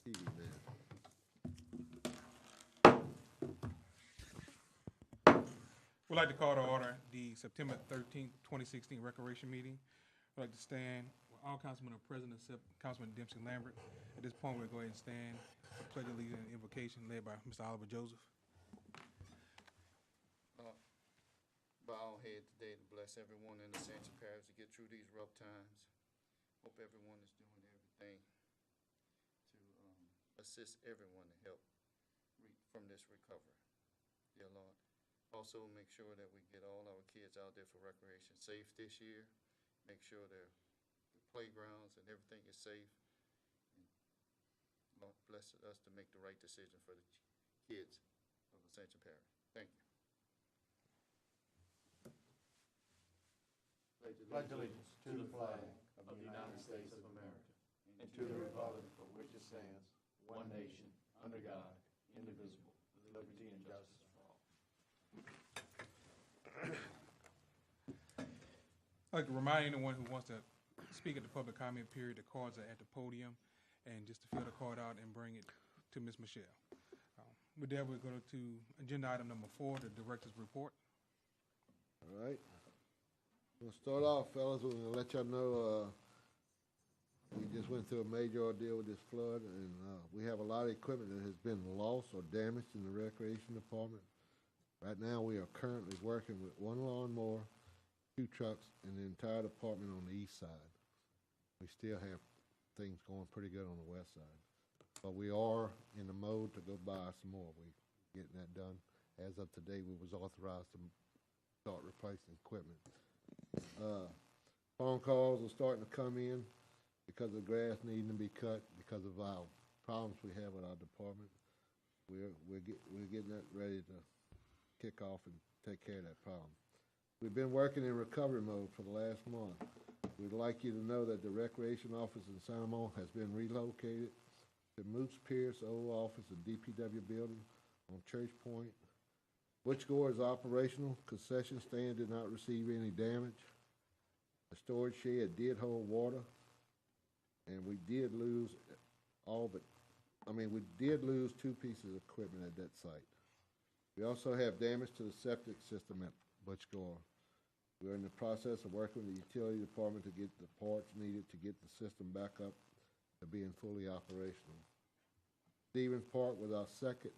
TV man. We'd like to call to order the September 13th, 2016 Recreation Meeting. We'd like to stand where all councilmen are present except Councilman Dempsey Lambert. At this point, we'll go ahead and stand for the Pledge of Allegiance and invocation led by Mr. Oliver Joseph. Bow our head today to bless everyone in Ascension Parish to get through these rough times. Hope everyone is doing everything to assist everyone to help from this recovery. Dear Lord, also make sure that we get all our kids out there for recreation safe this year. Make sure the playgrounds and everything is safe. And Lord, bless us to make the right decision for the kids of Ascension Parish. Thank you. Pledge allegiance to the flag of the United States of America and to the republic for which it stands, one nation, under God, indivisible, with liberty and justice for all. I'd like to remind anyone who wants to speak at the public comment period, the cards are at the podium, and just to fill the card out and bring it to Ms. Michelle. With that, we'll go to agenda item number 4, the director's report. All right. We'll start off, fellas. We're gonna let y'all know we just went through a major ordeal with this flood, and we have a lot of equipment that has been lost or damaged in the recreation department. Right now, we are currently working with 1 lawnmower, 2 trucks, and the entire department on the east side. We still have things going pretty good on the west side, but we are in the mode to go buy some more. We're getting that done. As of today, we was authorized to start replacing equipment. Phone calls are starting to come in because of grass needing to be cut because of our problems we have with our department. We're getting that ready to kick off and take care of that problem. We've been working in recovery mode for the last month. We'd like you to know that the recreation office in San Ramon has been relocated to Moose Pierce old office and DPW building on Church Point. Switchboard is operational. Concession stand did not receive any damage. The storage shed did hold water, and we did lose we did lose 2 pieces of equipment at that site. We also have damage to the septic system at Butchgore. We're in the process of working with the utility department to get the parts needed to get the system back up to being fully operational. Stevens Park was our second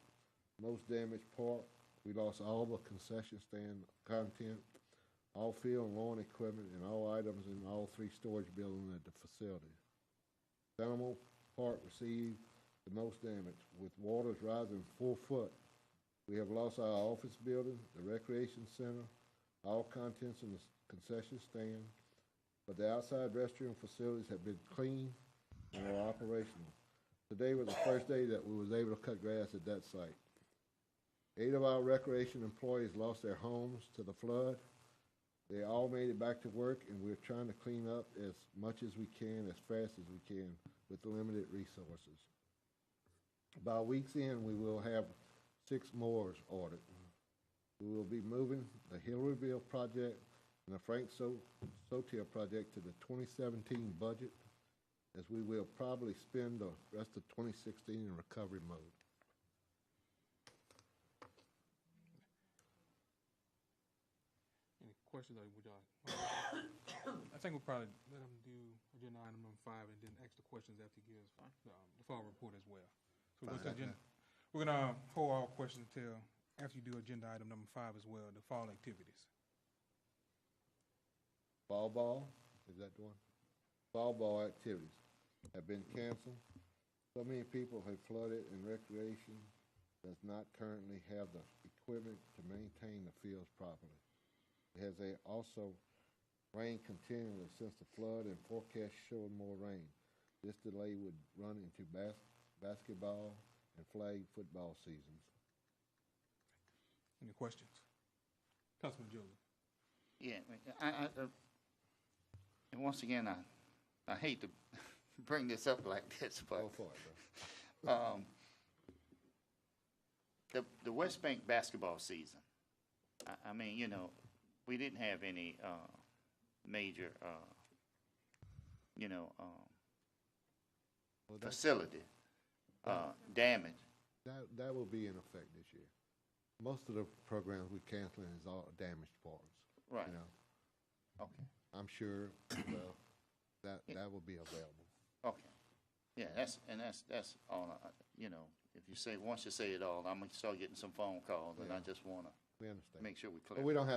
most damaged park. We lost all the concession stand content, all field and lawn equipment, and all items in all 3 storage buildings at the facility. Animal Park received the most damage, with waters rising 4 foot. We have lost our office building, the recreation center, all contents in the concession stand, but the outside restroom facilities have been clean and are operational. Today was the first day that we was able to cut grass at that site. 8 of our recreation employees lost their homes to the flood. They all made it back to work, and we're trying to clean up as much as we can, as fast as we can, with limited resources. By a week's end, we will have 6 mowers ordered. We will be moving the Hillaryville project and the Frank Sotil project to the 2017 budget, as we will probably spend the rest of 2016 in recovery mode. Any questions, or would y'all? I think we'll probably let them do agenda item number 5 and then ask the questions after he gives the fall report as well. So we're gonna hold all questions until after you do agenda item number 5 as well, the fall activities. Fall ball, is that the one? Fall ball activities have been canceled. So many people have flooded, and recreation does not currently have the equipment to maintain the fields properly. It has also rained continually since the flood, and forecasts showing more rain. This delay would run into basketball and flag football seasons. Any questions? Councilman Joseph. Yeah, and once again, I hate to bring this up like this, but Go for it, bro. The West Bank basketball season, I mean, you know, we didn't have any major, facility. damage. That will be in effect this year. Most of the programs we canceling is all damaged parts. Right. You know, Okay, I'm sure, well, that will be available. okay. Yeah, that's all, you know, if you say, once you say it all, I'm gonna start getting some phone calls, and I Yeah. just wanna We understand. make sure we But clear. we don't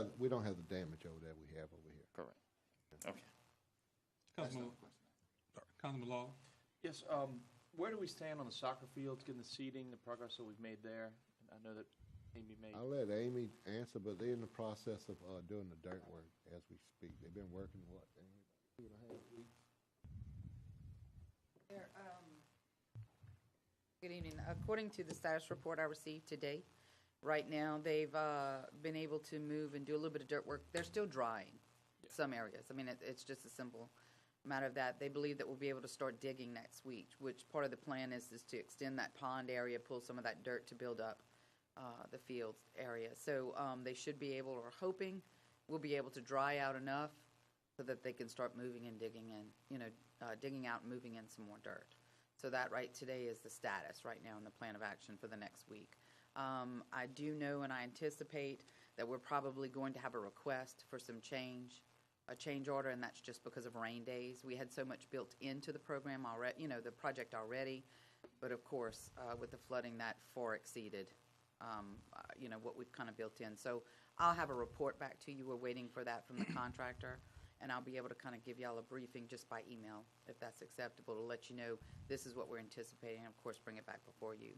have the damage over there we have over here. Correct. Okay. Councilman, Councilman Law. Yes, where do we stand on the soccer fields, getting the seating, the progress that we've made there? And I know that Amy made, I'll let Amy answer, but they're in the process of doing the dirt work as we speak. They've been working, what, Amy, 2.5 weeks? There, Good evening. According to the status report I received today, right now, they've been able to move and do a little bit of dirt work. They're still drying some areas. I mean, it's just a simple matter of that. They believe that we'll be able to start digging next week, which part of the plan is to extend that pond area, pull some of that dirt to build up the fields area. So they should be able, or hoping, we'll be able to dry out enough so that they can start moving and digging in, digging out and moving in some more dirt. So that right today is the status right now in the plan of action for the next week. I do know and I anticipate that we're probably going to have a request for some a change order, and that's just because of rain days. We had so much built into the program already, the project already, but of course, with the flooding, that far exceeded, what we've kind of built in. So I'll have a report back to you. We're waiting for that from the contractor, and I'll be able to kind of give y'all a briefing just by email, if that's acceptable, to let you know this is what we're anticipating, and of course, bring it back before you,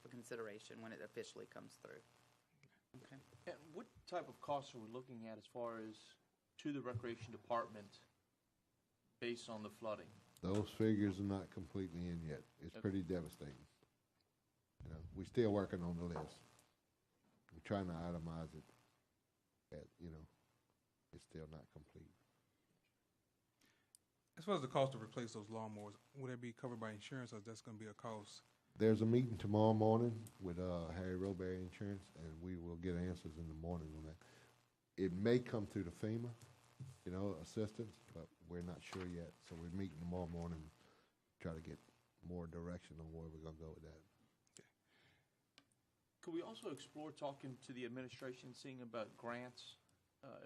for consideration when it officially comes through. Okay. and what type of costs are we looking at as far as to the Recreation Department based on the flooding? Those figures are not completely in yet. It's Okay. pretty devastating. We're still working on the list. We're trying to itemize it. It's still not complete. As far as the cost to replace those lawnmowers, would that be covered by insurance, or that's going to be a cost? There's a meeting tomorrow morning with Harry Roberry Insurance, and we will get answers in the morning on that. It may come through the FEMA, assistance, but we're not sure yet. So we're meeting tomorrow morning, try to get more direction on where we're going to go with that. Could we also explore talking to the administration, seeing about grants,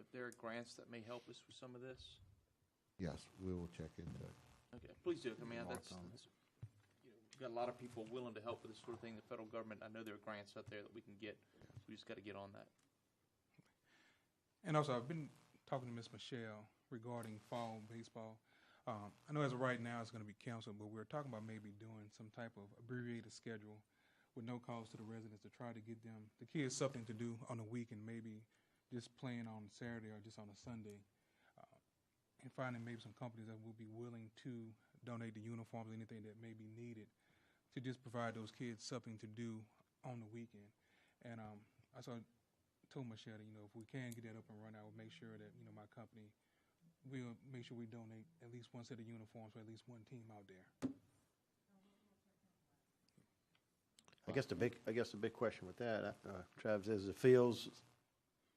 if there are grants that may help us with some of this? Yes, we will check into it. Okay, please do. I mean, we've got a lot of people willing to help with this sort of thing. The federal government, I know there are grants out there that we can get. So we just got to get on that. And also, I've been talking to Ms. Michelle regarding fall baseball. I know as of right now it's going to be canceled, but we're talking about maybe doing some type of abbreviated schedule with no cost to the residents to try to get the kids something to do on the weekend, maybe just playing on Saturday or just on a Sunday, and finding maybe some companies that will be willing to donate the uniforms, anything that may be needed to just provide those kids something to do on the weekend. And I told Michelle that, if we can get that up and running, I will make sure that, my company will make sure we donate at least one set of uniforms for at least one team out there. I guess the big question with that, Travis, is the fields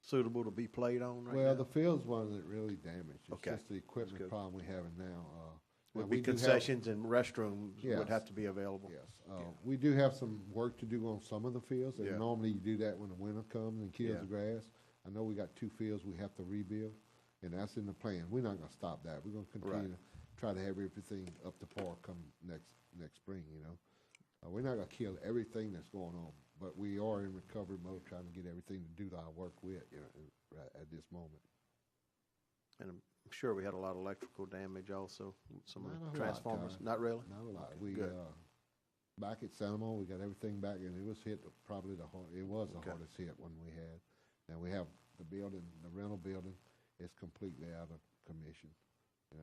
suitable to be played on right now? Well, the field's one that really damaged. It's Okay. just the equipment good. problem we're having now. Would we be do have- concessions and restrooms would Yes. have to be available. Yes, we do have some work to do on some of the fields, and Yeah. normally you do that when the winter comes and kills Yeah. the grass. I know we got 2 fields we have to rebuild, and that's in the plan. We're not gonna stop that. We're gonna continue to try to have everything up to par come next spring, We're not gonna kill everything that's going on, but we are in recovery mode, trying to get everything to do our work with, right at this moment. And I'm sure we had a lot of electrical damage also, some of Not a the lot, transformers. Ty. Not really? Not a lot. We, Good. back at Santa we got everything back, and it was hit probably it was the Okay. hardest hit one we had. Now we have the building, the rental building is completely out of commission, but,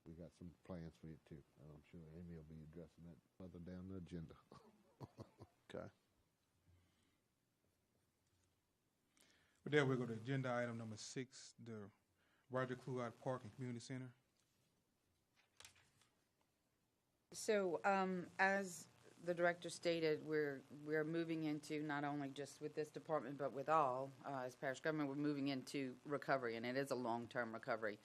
we got some plans for it too. And I'm sure Amy will be addressing that further down the agenda. Okay. But there we go to agenda item number 6, the Roger Kluart Park and Community Center. So, as the director stated, we're moving into, not only just with this department, but with all, as parish government, we're moving into recovery, and it is a long-term recovery.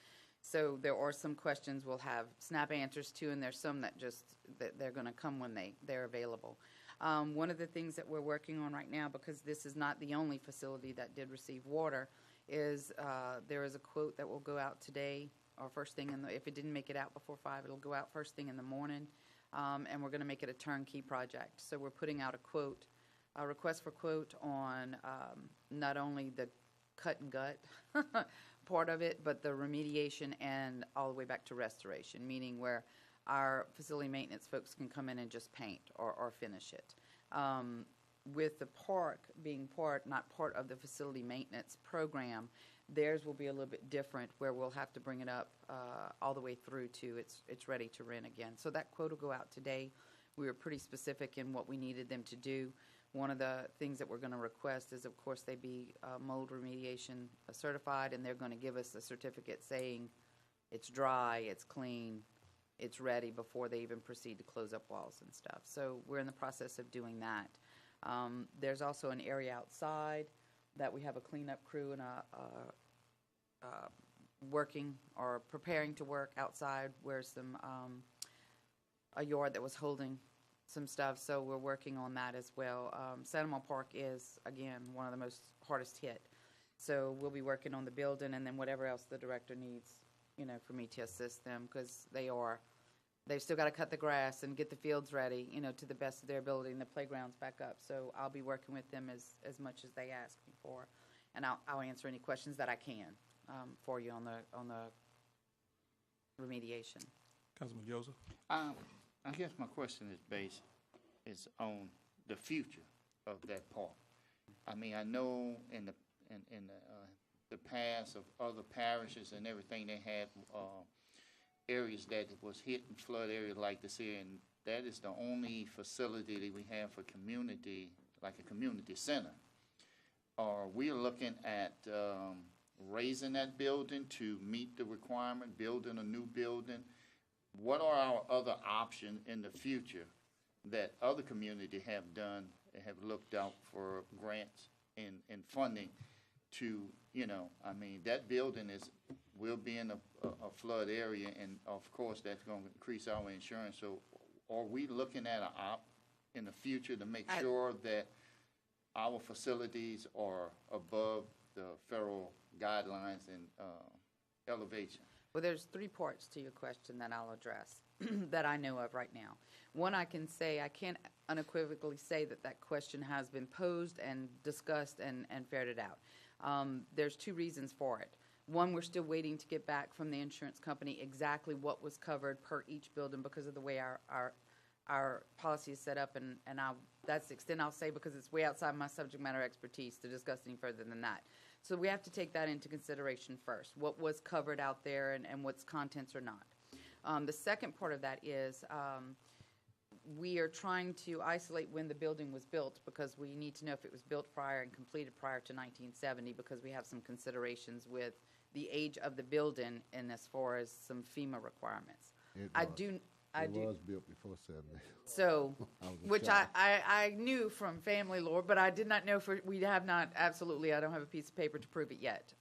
So there are some questions we'll have snap answers to, and there's some that just, that they're going to come when they're available. One of the things that we're working on right now, because this is not the only facility that did receive water, is there is a quote that will go out today, or first thing if it didn't make it out before 5, it'll go out first thing in the morning, and we're going to make it a turnkey project. So we're putting out a request for quote on not only the cut and gut part of it, but the remediation and all the way back to restoration, meaning where our facility maintenance folks can come in and just paint or finish it. With the park being not part of the facility maintenance program, theirs will be a little bit different, where we'll have to bring it up all the way through to it's ready to rent again. So that quote will go out today. We were pretty specific in what we needed them to do. One of the things that we're going to request is, of course, they be mold remediation certified, and they're going to give us a certificate saying it's dry, it's clean, it's ready before they even proceed to close up walls and stuff. So we're in the process of doing that. There's also an area outside that we have a cleanup crew and working or preparing to work outside, where a yard that was holding some stuff, so we're working on that as well. Santamar Park is, again, one of the most hardest hit. So we'll be working on the building, and then whatever else the director needs, for me to assist them, because they've still got to cut the grass and get the fields ready, to the best of their ability, and the playgrounds back up. So I'll be working with them as much as they ask me for, and I'll answer any questions that I can for you on the remediation. Councilman Joseph? I guess my question is on the future of that park. I mean, I know in the past of other parishes and everything, they had areas that was hit in flood areas like this here, and that is the only facility that we have for community, like a community center. Are we looking at raising that building to meet the requirement, building a new building? What are our other options in the future that other communities have done, have looked out for grants and funding to, I mean, that building will be in a flood area, and of course that's going to increase our insurance. So are we looking at in the future to make sure that our facilities are above the federal guidelines and elevation? Well, there's 3 parts to your question that I'll address that I know of right now. One, I can't unequivocally say that question has been posed and discussed and ferreted out. There's 2 reasons for it. One, we're still waiting to get back from the insurance company exactly what was covered per each building because of the way our policy is set up, and that's the extent I'll say, because it's way outside my subject matter expertise to discuss any further than that. So we have to take that into consideration first, what was covered out there and what's contents or not. The second part of that is we are trying to isolate when the building was built, because we need to know if it was built prior and completed prior to 1970, because we have some considerations with the age of the building and as far as some FEMA requirements. It was built before 70. So, which I knew from family lore, but I did not know we have not, absolutely, I don't have a piece of paper to prove it yet.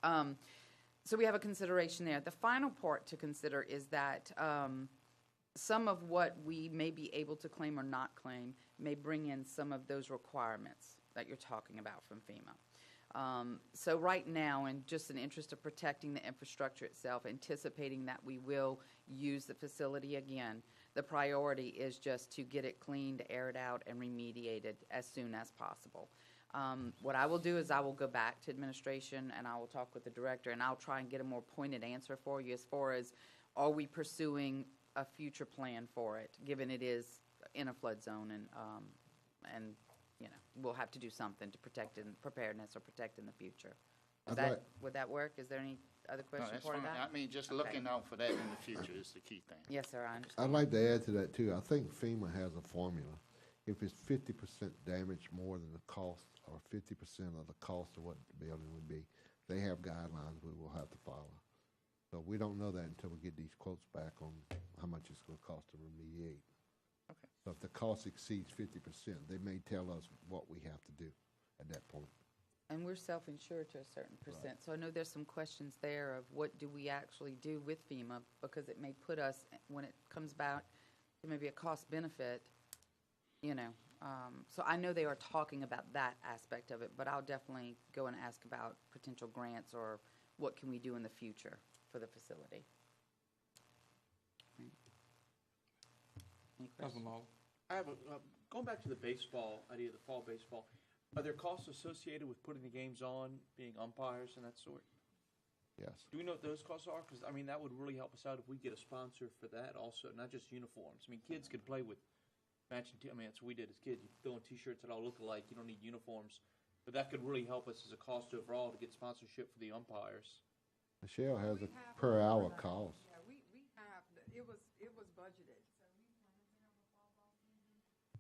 So we have a consideration there. The final part to consider is that some of what we may be able to claim or not claim may bring in some of those requirements that you're talking about from FEMA. So right now, in just an interest of protecting the infrastructure itself, anticipating that we will use the facility again, the priority is just to get it cleaned, aired out, and remediated as soon as possible. What I will do is I will go back to administration and I will talk with the director, and I'll try and get a more pointed answer for you as far as, are we pursuing a future plan for it, given it is in a flood zone, and we'll have to do something to protect in preparedness or protect in the future. Would that work? Is there any other No, question that's for fine. that? I mean, just Okay. looking out for that in the future is the key thing. Yes, sir, I understand. I'd like to add to that too. I think FEMA has a formula. If it's 50% damage more than the cost, or 50% of the cost of what the building would be, they have guidelines we will have to follow. So we don't know that until we get these quotes back on how much it's going to cost to remediate. Okay. So if the cost exceeds 50%, they may tell us what we have to do at that point. And we're self-insured to a certain percent, so I know there's some questions there of what do we actually do with FEMA, because it may put us, when it comes back, it may be a cost benefit, you know. So I know they are talking about that aspect of it, but I'll definitely go and ask about potential grants or what can we do in the future for the facility. Any questions? Councilman Lawler? I have going back to the baseball idea, the fall baseball, are there costs associated with putting the games on, being umpires and that sort? Yes. Do we know what those costs are? Because, I mean, that would really help us out if we get a sponsor for that also, not just uniforms. I mean, kids could play with matching, I mean, that's what we did as kids. You throw in T-shirts that all look alike. You don't need uniforms. But that could really help us as a cost overall to get sponsorship for the umpires. Michelle has a per hour cost. Yeah, we have, it was budgeted.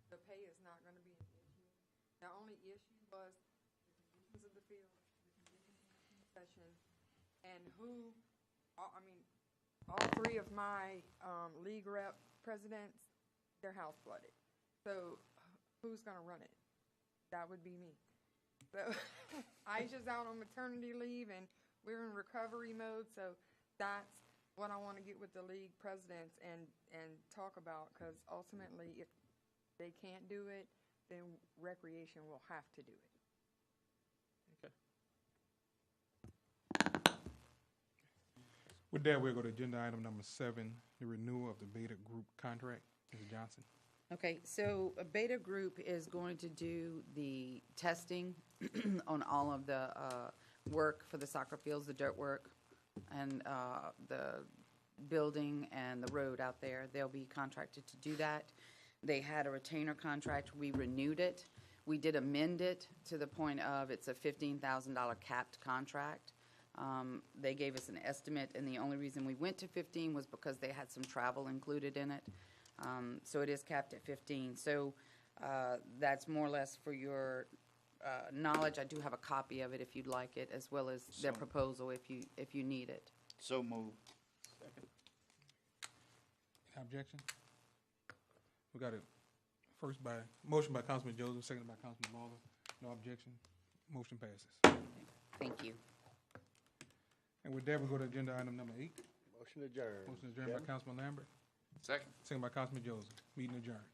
The pay is not gonna be an issue. The only issue was the conditions of the field, the conditions of the concession, and who, I mean, all three of my, league rep presidents, they're house flooded. So who's gonna run it? That would be me. So Aisha's out on maternity leave and we're in recovery mode, so that's what I wanna get with the league presidents and talk about, cause ultimately, if they can't do it, then recreation will have to do it. Okay. With that, we'll go to agenda item number 7, the renewal of the Beta Group contract. Mrs. Johnson? Okay, so a Beta Group is going to do the testing on all of the work for the soccer fields, the dirt work, and the building and the road out there. They'll be contracted to do that. They had a retainer contract. We renewed it. We did amend it to the point of it's a $15,000 capped contract. They gave us an estimate, and the only reason we went to 15 was because they had some travel included in it. So it is capped at 15. So that's more or less for your knowledge. I do have a copy of it if you'd like it, as well as their proposal if you need it. So moved. Second. Any objection? We got a motion by Councilman Joseph, seconded by Councilman Lawler. No objection. Motion passes. Thank you. And with that, we go to agenda item number 8. Motion adjourned. Motion adjourned by Councilman Lambert, Second. seconded by Councilman Joseph. Meeting adjourned.